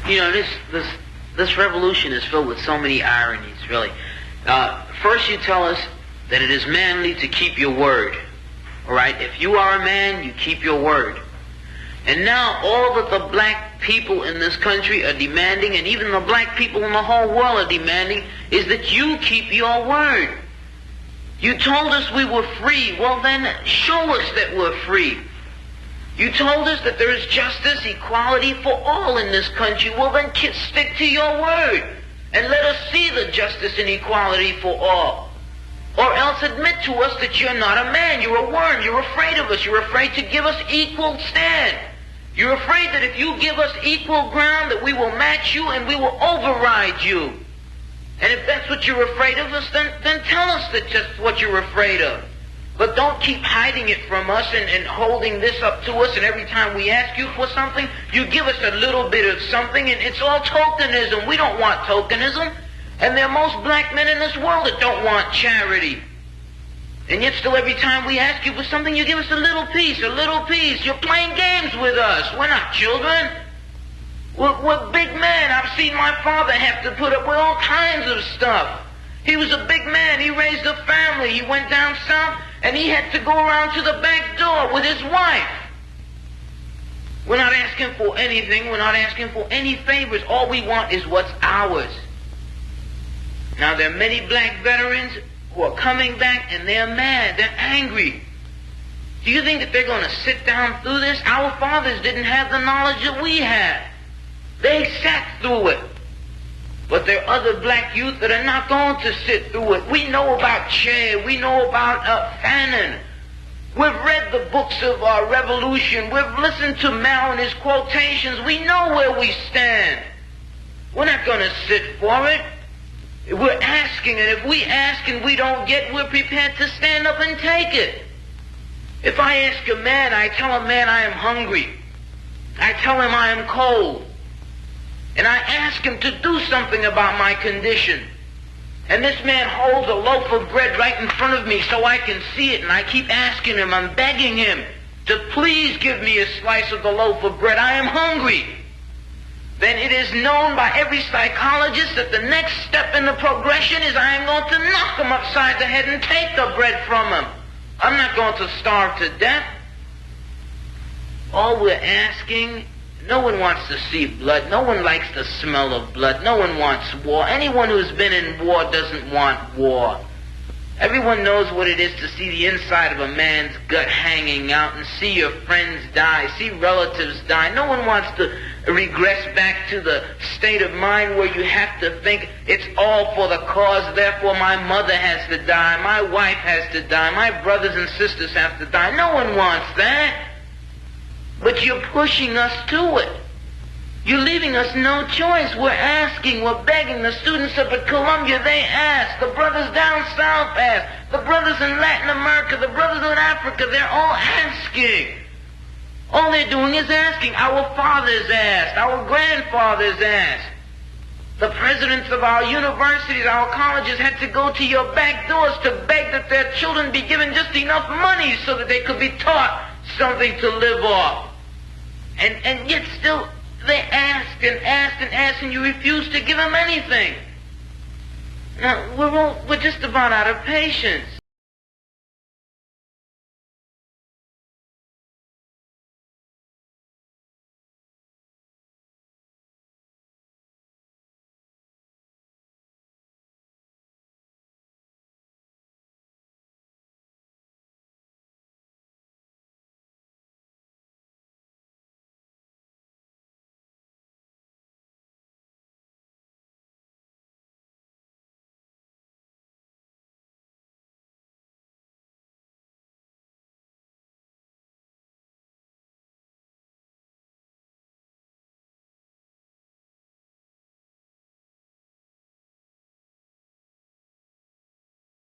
You know, this revolution is filled with so many ironies, really. First you tell us that it is manly to keep your word. All right? If you are a man, you keep your word. And now all that the black people in this country are demanding, and even the black people in the whole world are demanding, is that you keep your word. You told us we were free. Well then, show us that we're free. You told us that there is justice, equality for all in this country. Well then, stick to your word. And let us see the justice and equality for all. Or else admit to us that you're not a man. You're a worm. You're afraid of us. You're afraid to give us equal stand. You're afraid that if you give us equal ground, that we will match you and we will override you. And if that's what you're afraid of us, then tell us that just what you're afraid of. But don't keep hiding it from us and holding this up to us, and every time we ask you for something, you give us a little bit of something, and it's all tokenism. We don't want tokenism. And there are most black men in this world that don't want charity. And yet still every time we ask you for something, you give us a little piece, a little piece. You're playing games with us. We're not children. We're big men. I've seen my father have to put up with all kinds of stuff. He was a big man. He raised a family. He went down south, and he had to go around to the back door with his wife. We're not asking for anything. We're not asking for any favors. All we want is what's ours. Now, there are many black veterans who are coming back, and they're mad. They're angry. Do you think that they're going to sit down through this? Our fathers didn't have the knowledge that we had. They sat through it. But there are other black youth that are not going to sit through it. We know about Che. We know about Fanon. We've read the books of our revolution. We've listened to Mao and his quotations. We know where we stand. We're not going to sit for it. We're asking, and if we ask and we don't get, we're prepared to stand up and take it. If I ask a man, I tell a man I am hungry. I tell him I am cold. And I ask him to do something about my condition. And this man holds a loaf of bread right in front of me so I can see it, and I keep asking him, I'm begging him to please give me a slice of the loaf of bread. I am hungry. Then it is known by every psychologist that the next step in the progression is I am going to knock him upside the head and take the bread from him. I'm not going to starve to death. All we're asking, no one wants to see blood. No one likes the smell of blood. No one wants war. Anyone who's been in war doesn't want war. Everyone knows what it is to see the inside of a man's gut hanging out and see your friends die, see relatives die. No one wants to regress back to the state of mind where you have to think it's all for the cause, therefore my mother has to die, my wife has to die, my brothers and sisters have to die. No one wants that. But you're pushing us to it. You're leaving us no choice. We're asking, we're begging. The students up at Columbia, they ask. The brothers down south ask. The brothers in Latin America, the brothers in Africa, they're all asking. All they're doing is asking. Our fathers asked. Our grandfathers asked. The presidents of our universities, our colleges had to go to your back doors to beg that their children be given just enough money so that they could be taught something to live off. And yet still they asked and asked and asked, and you refused to give them anything. Now, we're just about out of patience.